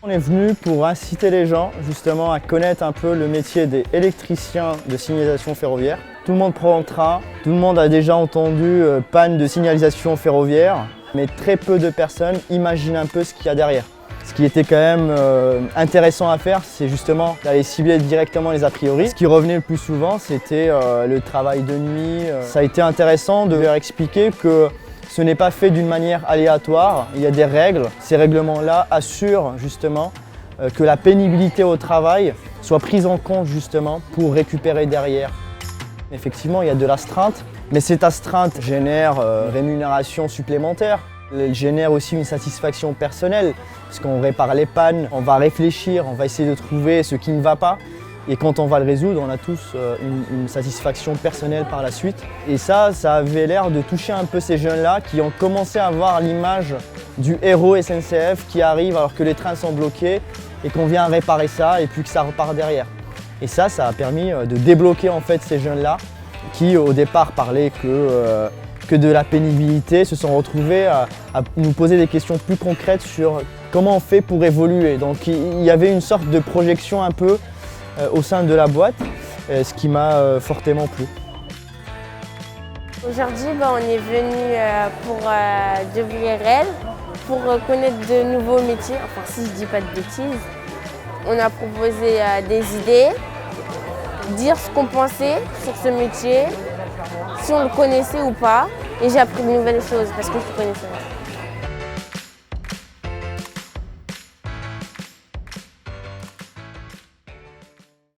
On est venu pour inciter les gens justement à connaître un peu le métier des électriciens de signalisation ferroviaire. Tout le monde prend le train, tout le monde a déjà entendu panne de signalisation ferroviaire, mais très peu de personnes imaginent un peu ce qu'il y a derrière. Ce qui était quand même intéressant à faire, c'est justement d'aller cibler directement les a priori. Ce qui revenait le plus souvent, c'était le travail de nuit. Ça a été intéressant de leur expliquer que ce n'est pas fait d'une manière aléatoire, il y a des règles. Ces règlements-là assurent justement que la pénibilité au travail soit prise en compte justement pour récupérer derrière. Effectivement, il y a de l'astreinte, mais cette astreinte génère rémunération supplémentaire. Elle génère aussi une satisfaction personnelle, parce qu'on répare les pannes, on va réfléchir, on va essayer de trouver ce qui ne va pas. Et quand on va le résoudre, on a tous une satisfaction personnelle par la suite. Et ça avait l'air de toucher un peu ces jeunes-là qui ont commencé à avoir l'image du héros SNCF qui arrive alors que les trains sont bloqués et qu'on vient réparer ça et puis que ça repart derrière. Et ça a permis de débloquer en fait ces jeunes-là qui au départ parlaient que de la pénibilité, se sont retrouvés à nous poser des questions plus concrètes sur comment on fait pour évoluer. Donc il y avait une sorte de projection un peu au sein de la boîte, ce qui m'a fortement plu. Aujourd'hui, on est venu pour WRL, pour connaître de nouveaux métiers, enfin si je ne dis pas de bêtises. On a proposé des idées, dire ce qu'on pensait sur ce métier, si on le connaissait ou pas, et j'ai appris de nouvelles choses parce que je ne connaissais pas.